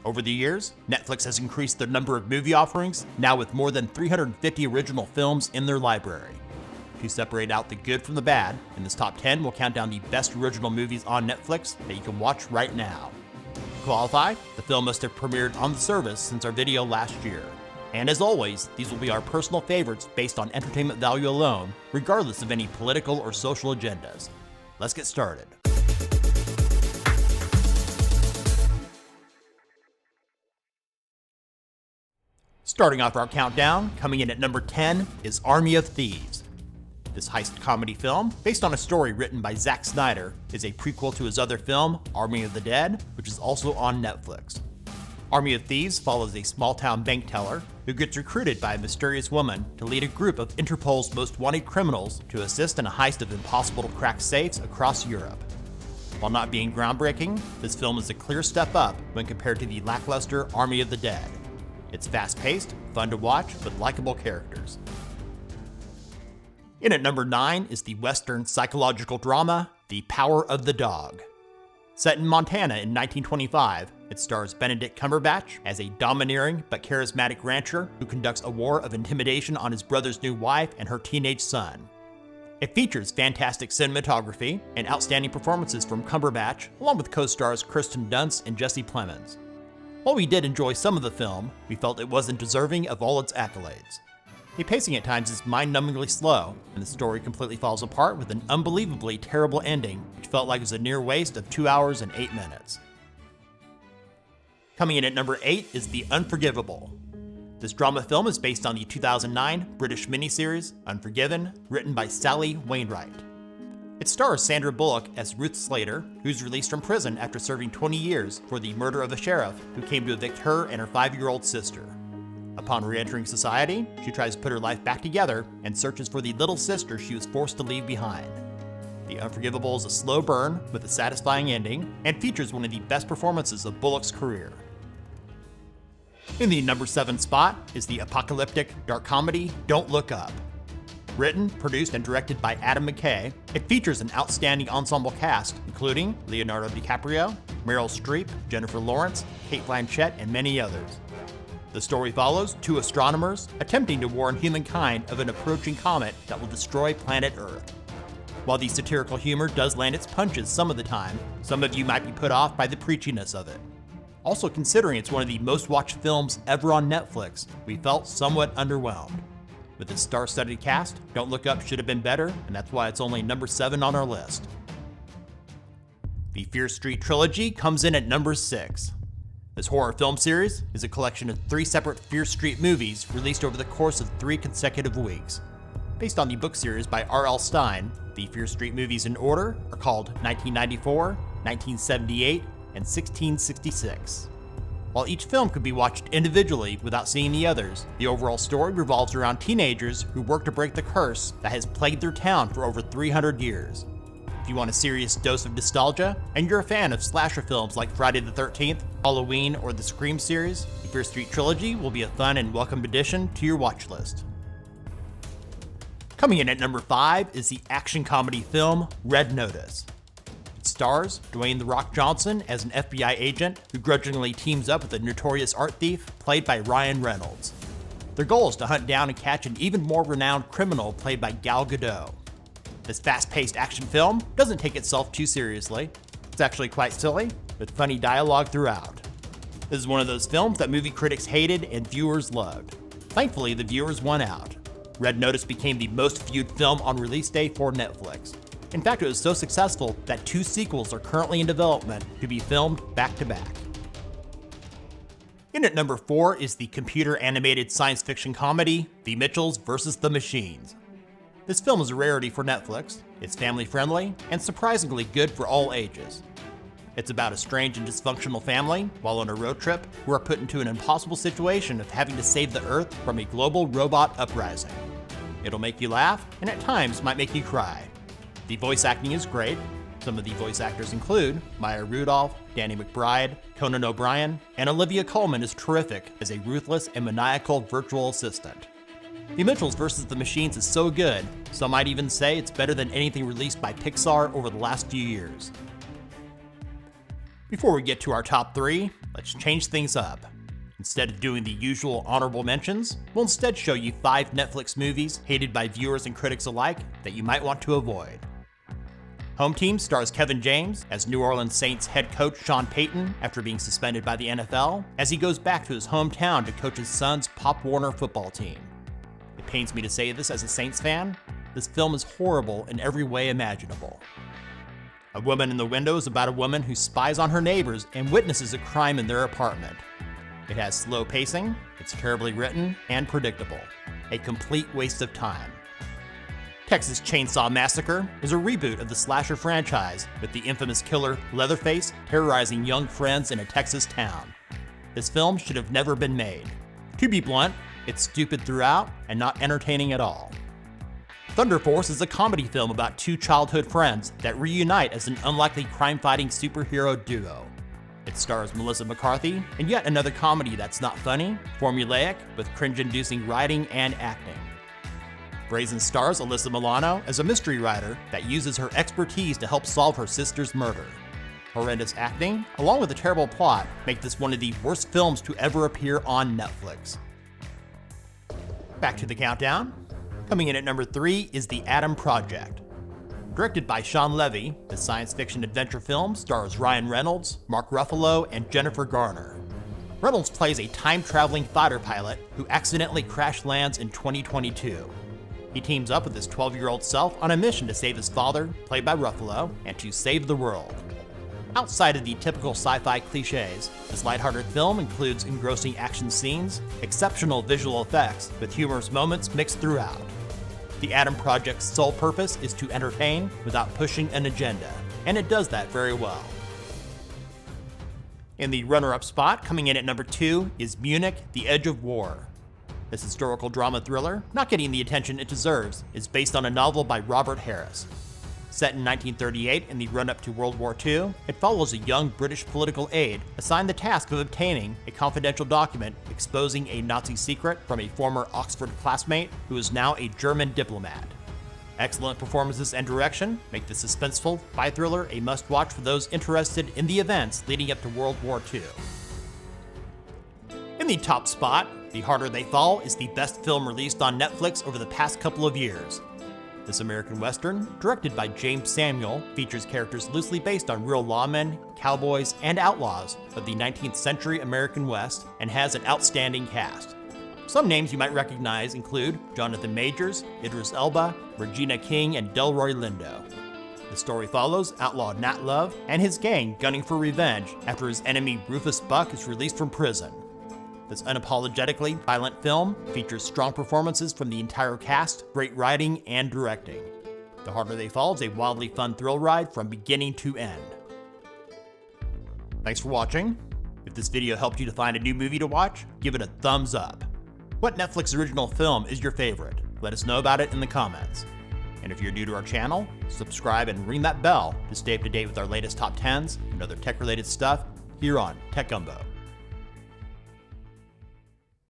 Over the years, Netflix has increased their number of movie offerings, now with more than 350 original films in their library. To separate out the good from the bad, in this top 10 we'll count down the best original movies on Netflix that you can watch right now. To qualify, the film must have premiered on the service since our video last year. And as always, these will be our personal favorites based on entertainment value alone, regardless of any political or social agendas. Let's get started. Starting off our countdown, coming in at number 10 is Army of Thieves. This heist comedy film, based on a story written by Zack Snyder, is a prequel to his other film, Army of the Dead, which is also on Netflix. Army of Thieves follows a small-town bank teller who gets recruited by a mysterious woman to lead a group of Interpol's most wanted criminals to assist in a heist of impossible-to-crack safes across Europe. While not being groundbreaking, this film is a clear step up when compared to the lackluster Army of the Dead. It's fast-paced, fun to watch, with likable characters. In at number 9 is the Western psychological drama, The Power of the Dog. Set in Montana in 1925, it stars Benedict Cumberbatch as a domineering but charismatic rancher who conducts a war of intimidation on his brother's new wife and her teenage son. It features fantastic cinematography and outstanding performances from Cumberbatch, along with co-stars Kirsten Dunst and Jesse Plemons. While we did enjoy some of the film, we felt it wasn't deserving of all its accolades. The pacing at times is mind-numbingly slow, and the story completely falls apart with an unbelievably terrible ending, which felt like it was a near waste of 2 hours and 8 minutes. Coming in at number 8 is The Unforgivable. This drama film is based on the 2009 British miniseries Unforgiven, written by Sally Wainwright. It stars Sandra Bullock as Ruth Slater, who's released from prison after serving 20 years for the murder of a sheriff who came to evict her and her 5-year-old sister. Upon re-entering society, she tries to put her life back together and searches for the little sister she was forced to leave behind. The Unforgivable is a slow burn with a satisfying ending and features one of the best performances of Bullock's career. In the number 7 spot is the apocalyptic dark comedy Don't Look Up. Written, produced, and directed by Adam McKay, it features an outstanding ensemble cast including Leonardo DiCaprio, Meryl Streep, Jennifer Lawrence, Cate Blanchett, and many others. The story follows 2 astronomers attempting to warn humankind of an approaching comet that will destroy planet Earth. While the satirical humor does land its punches some of the time, some of you might be put off by the preachiness of it. Also, considering it's one of the most watched films ever on Netflix, we felt somewhat underwhelmed. With its star-studded cast, Don't Look Up should have been better, and that's why it's only number 7 on our list. The Fear Street trilogy comes in at number 6. This horror film series is a collection of 3 separate Fear Street movies released over the course of 3 consecutive weeks. Based on the book series by R.L. Stine, the Fear Street movies in order are called 1994, 1978, and 1666. While each film could be watched individually without seeing the others, the overall story revolves around teenagers who work to break the curse that has plagued their town for over 300 years. If you want a serious dose of nostalgia, and you're a fan of slasher films like Friday the 13th, Halloween, or the Scream series, the Fear Street trilogy will be a fun and welcome addition to your watch list. Coming in at number 5 is the action comedy film Red Notice. It stars Dwayne "The Rock" Johnson as an FBI agent who grudgingly teams up with a notorious art thief played by Ryan Reynolds. Their goal is to hunt down and catch an even more renowned criminal played by Gal Gadot. This fast-paced action film doesn't take itself too seriously. It's actually quite silly, with funny dialogue throughout. This is one of those films that movie critics hated and viewers loved. Thankfully, the viewers won out. Red Notice became the most viewed film on release day for Netflix. In fact, it was so successful that 2 sequels are currently in development to be filmed back-to-back. In at number 4 is the computer-animated science fiction comedy The Mitchells vs. the Machines. This film is a rarity for Netflix. It's family-friendly and surprisingly good for all ages. It's about a strange and dysfunctional family, while on a road trip, who are put into an impossible situation of having to save the Earth from a global robot uprising. It'll make you laugh, and at times might make you cry. The voice acting is great. Some of the voice actors include Maya Rudolph, Danny McBride, Conan O'Brien, and Olivia Colman is terrific as a ruthless and maniacal virtual assistant. The Mitchells vs. the Machines is so good, some might even say it's better than anything released by Pixar over the last few years. Before we get to our top 3, Let's change things up. Instead of doing the usual honorable mentions, we'll instead show you 5 Netflix movies hated by viewers and critics alike that you might want to avoid. Home Team stars Kevin James as New Orleans Saints head coach Sean Payton after being suspended by the NFL, as he goes back to his hometown to coach his son's Pop Warner football team. It pains me to say this as a Saints fan, this film is horrible in every way imaginable. A Woman in the Window is about a woman who spies on her neighbors and witnesses a crime in their apartment. It has slow pacing, it's terribly written, and predictable. A complete waste of time. Texas Chainsaw Massacre is a reboot of the slasher franchise, with the infamous killer Leatherface terrorizing young friends in a Texas town. This film should have never been made. To be blunt, it's stupid throughout and not entertaining at all. Thunder Force is a comedy film about 2 childhood friends that reunite as an unlikely crime-fighting superhero duo. It stars Melissa McCarthy, and yet another comedy that's not funny, formulaic, with cringe-inducing writing and acting. Brazen stars Alyssa Milano as a mystery writer that uses her expertise to help solve her sister's murder. Horrendous acting, along with a terrible plot, make this one of the worst films to ever appear on Netflix. Back to the countdown. Coming in at number 3 is The Adam Project. Directed by Sean Levy, the science fiction adventure film stars Ryan Reynolds, Mark Ruffalo, and Jennifer Garner. Reynolds plays a time-traveling fighter pilot who accidentally crash lands in 2022. He teams up with his 12-year-old self on a mission to save his father, played by Ruffalo, and to save the world. Outside of the typical sci-fi cliches, this lighthearted film includes engrossing action scenes, exceptional visual effects, with humorous moments mixed throughout. The Adam Project's sole purpose is to entertain without pushing an agenda, and it does that very well. In the runner-up spot, coming in at number 2, is Munich: The Edge of War. This historical drama thriller, not getting the attention it deserves, is based on a novel by Robert Harris. Set in 1938 in the run-up to World War II, it follows a young British political aide assigned the task of obtaining a confidential document exposing a Nazi secret from a former Oxford classmate who is now a German diplomat. Excellent performances and direction make the suspenseful spy thriller a must-watch for those interested in the events leading up to World War II. In the top spot, The Harder They Fall is the best film released on Netflix over the past couple of years. This American Western, directed by James Samuel, features characters loosely based on real lawmen, cowboys, and outlaws of the 19th century American West and has an outstanding cast. Some names you might recognize include Jonathan Majors, Idris Elba, Regina King, and Delroy Lindo. The story follows outlaw Nat Love and his gang gunning for revenge after his enemy Rufus Buck is released from prison. This unapologetically violent film features strong performances from the entire cast, great writing, and directing. The Harder They Fall is a wildly fun thrill ride from beginning to end. Thanks for watching. If this video helped you to find a new movie to watch, give it a thumbs up. What Netflix original film is your favorite? Let us know about it in the comments. And if you're new to our channel, subscribe and ring that bell to stay up to date with our latest top 10s and other tech-related stuff here on Tech Gumbo.